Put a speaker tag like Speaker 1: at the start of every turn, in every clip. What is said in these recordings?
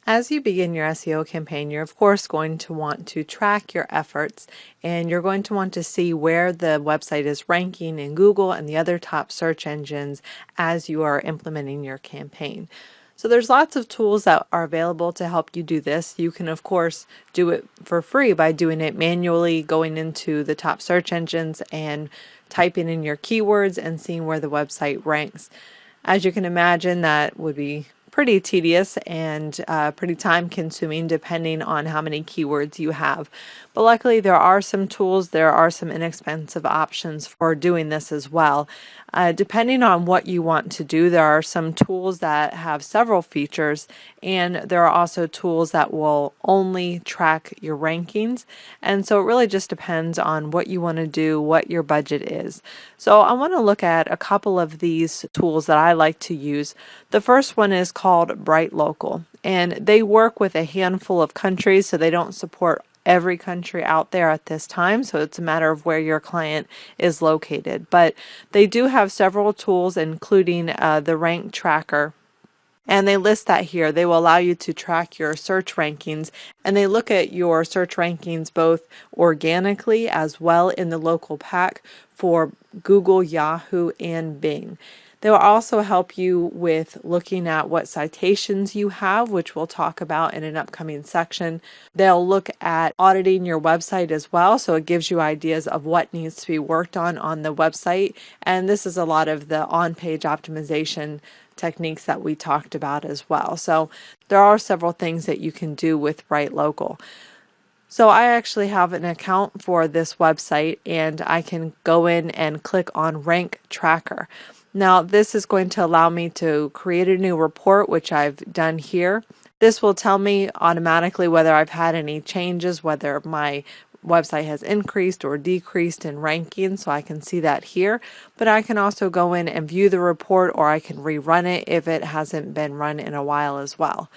Speaker 1: As you begin your SEO campaign, you're of course going to want to track your efforts, and you're going to want to see where the website is ranking in Google and the other top search engines as you are implementing your campaign. So there's lots of tools that are available to help you do this. You can of course do it for free by doing it manually, going into the top search engines and typing in your keywords and seeing where the website ranks. As you can imagine, that would be pretty tedious and pretty time consuming depending on how many keywords you have. But luckily there are some tools, there are some inexpensive options for doing this as well. Depending on what you want to do, there are some tools that have several features, and there are also tools that will only track your rankings. And so it really just depends on what you want to do, what your budget is. So I want to look at a couple of these tools that I like to use. The first one is called BrightLocal, and they work with a handful of countries, so they don't support every country out there at this time, so it's a matter of where your client is located. But they do have several tools, including the rank tracker, and they list that here. They will allow you to track your search rankings, and they look at your search rankings both organically as well in the local pack for Google, Yahoo, and Bing. They will also help you with looking at what citations you have, which we'll talk about in an upcoming section. They'll look at auditing your website as well, so it gives you ideas of what needs to be worked on the website. And this is a lot of the on-page optimization techniques that we talked about as well. So there are several things that you can do with BrightLocal. So I actually have an account for this website, and I can go in and click on Rank Tracker. Now this is going to allow me to create a new report, which I've done here. This will tell me automatically whether I've had any changes, whether my website has increased or decreased in ranking, so I can see that here. But I can also go in and view the report, or I can rerun it if it hasn't been run in a while as well.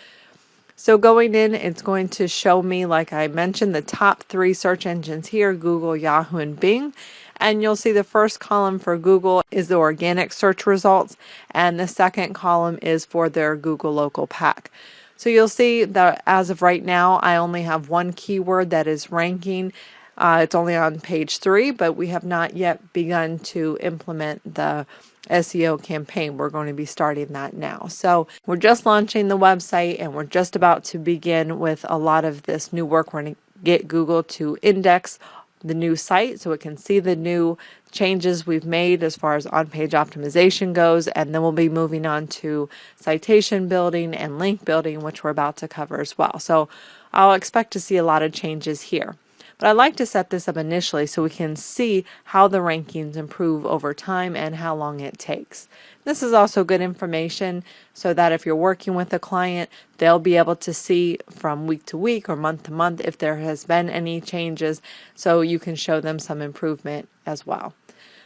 Speaker 1: So going in, it's going to show me, like I mentioned, the top 3 search engines here, Google, Yahoo, and Bing. And you'll see the first column for Google is the organic search results, and the second column is for their Google local pack. So you'll see that as of right now, I only have one keyword that is ranking. It's only on page 3, but we have not yet begun to implement the SEO campaign. We're going to be starting that now. So we're just launching the website, and we're just about to begin with a lot of this new work. We're going to get Google to index the new site so it can see the new changes we've made as far as on-page optimization goes, and then we'll be moving on to citation building and link building, which we're about to cover as well. So I'll expect to see a lot of changes here. But I like to set this up initially so we can see how the rankings improve over time and how long it takes. This is also good information so that if you're working with a client, they'll be able to see from week to week or month to month if there has been any changes, so you can show them some improvement as well.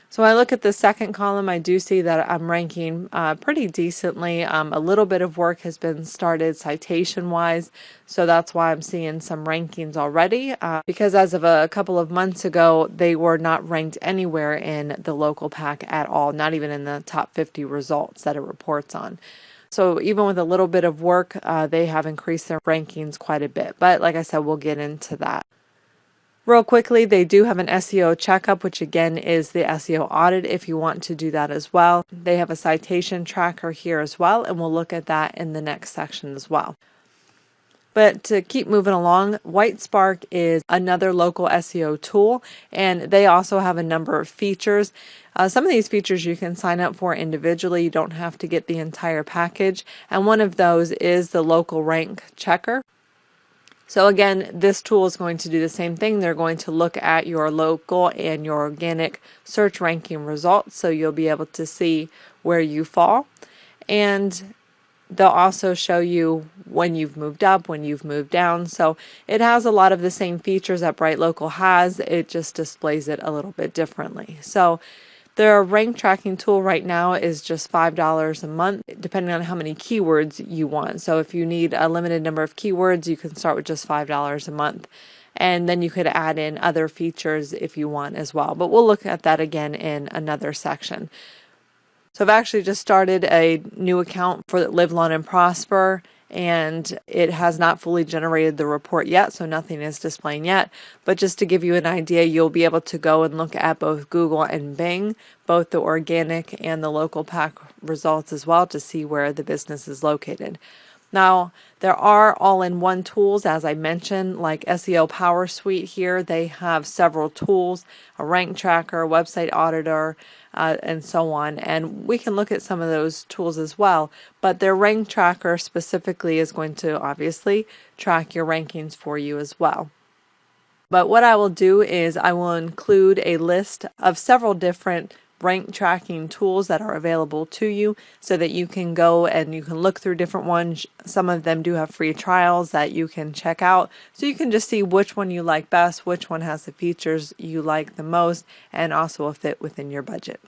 Speaker 1: So when I look at the second column, I do see that I'm ranking pretty decently. A little bit of work has been started citation-wise, so that's why I'm seeing some rankings already. Because as of a couple of months ago, they were not ranked anywhere in the local pack at all, not even in the top 50 results that it reports on. So even with a little bit of work, they have increased their rankings quite a bit. But like I said, we'll get into that. Real quickly, they do have an SEO checkup, which again is the SEO audit if you want to do that as well. They have a citation tracker here as well, and we'll look at that in the next section as well. But to keep moving along, WhiteSpark is another local SEO tool, and they also have a number of features. Some of these features you can sign up for individually. You don't have to get the entire package, and one of those is the local rank checker. So again, this tool is going to do the same thing. They're going to look at your local and your organic search ranking results, so you'll be able to see where you fall. And they'll also show you when you've moved up, when you've moved down. So it has a lot of the same features that BrightLocal has. It just displays it a little bit differently. So their rank tracking tool right now is just $5 a month, depending on how many keywords you want. So if you need a limited number of keywords, you can start with just $5 a month. And then you could add in other features if you want as well. But we'll look at that again in another section. So I've actually just started a new account for Live Long and Prosper, and it has not fully generated the report yet, so nothing is displaying yet. But just to give you an idea, you'll be able to go and look at both Google and Bing, both the organic and the local pack results as well, to see where the business is located. Now, there are all-in-one tools, as I mentioned, like SEO Power Suite here. They have several tools, a rank tracker, website auditor, and so on. And we can look at some of those tools as well. But their rank tracker specifically is going to obviously track your rankings for you as well. But what I will do is I will include a list of several different rank tracking tools that are available to you so that you can go and you can look through different ones. Some of them do have free trials that you can check out, so you can just see which one you like best, which one has the features you like the most, and also a fit within your budget.